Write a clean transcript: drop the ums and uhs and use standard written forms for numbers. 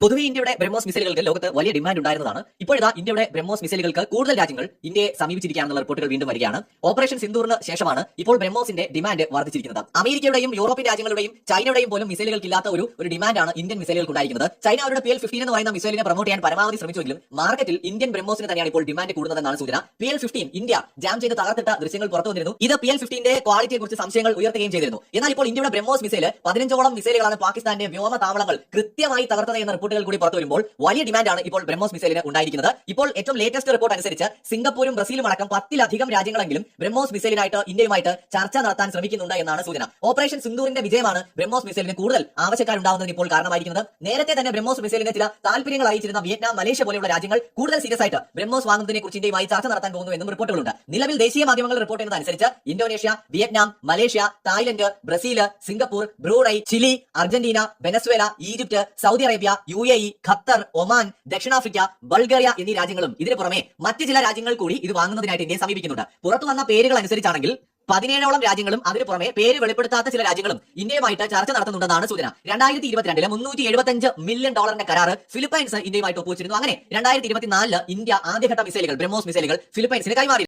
പൊതുവെ ഇന്ത്യയുടെ ബ്രഹ്മോസ് മിസൈലുകൾക്ക് ലോകത്ത് വലിയ ഡിമാൻഡ് ഉണ്ടായിരുന്നതാണ്. ഇപ്പോഴിതാ ഇന്ത്യയുടെ ബ്രഹ്മോസ് മിസൈലുകൾക്ക് കൂടുതൽ രാജ്യങ്ങൾ ഇന്ത്യയെ സമീപിച്ചിരിക്കുകയാണെന്നുള്ള റിപ്പോർട്ടുകൾ വീണ്ടും വരികയാണ്. ഓപ്പറേഷൻ സിന്ദൂറിന് ശേഷമാണ് ഇപ്പോൾ ബ്രഹ്മോസിന്റെ ഡിമാൻഡ് വർദ്ധിച്ചിരിക്കുന്നത്. അമേരിക്കയുടെയും യൂറോപ്യൻ രാജ്യങ്ങളുടെയും ചൈനയുടെയും പോലും മിസൈലുകൾക്കില്ലാത്ത ഒരു ഡിമാൻഡാണ് ഇന്ത്യൻ മിസൈലുകൾക്ക് ഉണ്ടായിരിക്കുന്നത്. ചൈന അവരുടെ PL-15 എന്ന് പറയുന്ന മിസൈലിനെ പ്രൊമോട്ട് ചെയ്യാൻ പരമാവധി ശ്രമിച്ചുവെങ്കിലും മാർക്കറ്റിൽ ഇന്ത്യൻ ബ്രഹ്മോസിന് തന്നെയാണ് ഇപ്പോൾ ഡിമാൻഡ് കൂടുന്നതെന്നാണ് സൂചന. PL-15 ഇന്ത്യ ജാം ചെയ്ത് തകർത്തിട്ട ദൃശ്യങ്ങൾ പുറത്തു വന്നിരുന്നു. ഇത് PL-15ന്റെ ക്വാളിറ്റിയെ കുറിച്ച് സംശയങ്ങൾ ഉയർത്തുകയും ചെയ്തിരുന്നു. എന്നാൽ ഇപ്പോൾ ഇന്ത്യയുടെ ബ്രഹ്മോസ് മിസൈൽ 15ഓളം മിസൈലുകളാണ് പാകിസ്ഥാന്റെ വ്യോമ താവളങ്ങൾ കൃത്യമായി തകർത്തത് എന്ന റിപ്പോർട്ടുകൾ കൂടി പുറത്തു വരുമ്പോൾ വലിയ ഡിമാൻഡാണ് ഇപ്പോൾ ബ്രഹ്മോസ് മിസൈലിന് ഉണ്ടായിരിക്കുന്നത്. ഇപ്പോൾ ഏറ്റവും ലേറ്റസ്റ്റ് റിപ്പോർട്ട് അനുസരിച്ച് സിംഗപ്പൂരും ബ്രസീലും അടക്കം 10-ലധികം രാജ്യങ്ങളെങ്കിലും ബ്രഹ്മോസ് മിസൈലിനായിട്ട് ഇന്ത്യയുമായിട്ട് ചർച്ച നടത്താൻ ശ്രമിക്കുന്നുണ്ട് എന്നാണ് സൂചന. ഓപ്പറേഷൻ സിന്ദൂറിന്റെ വിജയമാണ് ബ്രഹ്മോസ് മിസൈലിന് കൂടുതൽ ആവശ്യക്കാരുണ്ടാവുന്നതിന് ഇപ്പോൾ കാരണമായിരിക്കുന്നത്. നേരത്തെ തന്നെ ബ്രഹ്മോസ് മിസൈലിന് ചില താല്പര്യങ്ങൾ അറിയിച്ചിരുന്ന വിയറ്റ്നാം, മലേഷ്യ പോലെയുള്ള രാജ്യങ്ങൾ കൂടുതൽ സീരിയസ് ആയിട്ട് ബ്രഹ്മോസ് വാങ്ങുന്നതിനെ കുറിച്ച് ഇന്ത്യയുമായി ചർച്ച നടത്താൻ പോകുന്നു എന്നും റിപ്പോർട്ടുകളുണ്ട്. നിലവിൽ ദേശീയ മാധ്യമങ്ങൾ റിപ്പോർട്ട് ചെയ്യുന്നതനുസരിച്ച് Indonesia, Vietnam, Malaysia, Thailand, Brazil, Singapore, Brunei, Chile, Argentina, Venezuela, Egypt, Saudi Arabia, UAE, Qatar, Oman, ദക്ഷിണാഫ്രിക്ക, ബൾഗേറിയ എന്നീ രാജ്യങ്ങളും ഇതിന് പുറമെ മറ്റ് ചില രാജ്യങ്ങൾ കൂടി ഇത് വാങ്ങുന്നതിനായിട്ട് ഇന്ത്യയെ സമീപിക്കുന്നുണ്ട്. പുറത്തു വന്ന പേരുകൾ അനുസരിച്ചാണെങ്കിൽ 17ഓളം രാജ്യങ്ങളും അതിന് പുറമെ പേര് വെളിപ്പെടുത്താത്ത ചില രാജ്യങ്ങളും ഇന്ത്യയുമായിട്ട് ചർച്ച നടത്തുന്നുണ്ടെന്നാണ് സൂചന. 2022 $375 മില്യൺ കരാറ് ഫിലിപ്പൈൻസ് ഇന്ത്യയുമായിട്ട് ഒപ്പുവെച്ചിരുന്നു. അങ്ങനെ 2024 ഇന്ത്യ ആദ്യഘട്ട മിസൈലുകൾ, ബ്രഹ്മോസ് മിസൈലുകൾ ഫിലിപ്പൈൻസിന് കൈമാറി.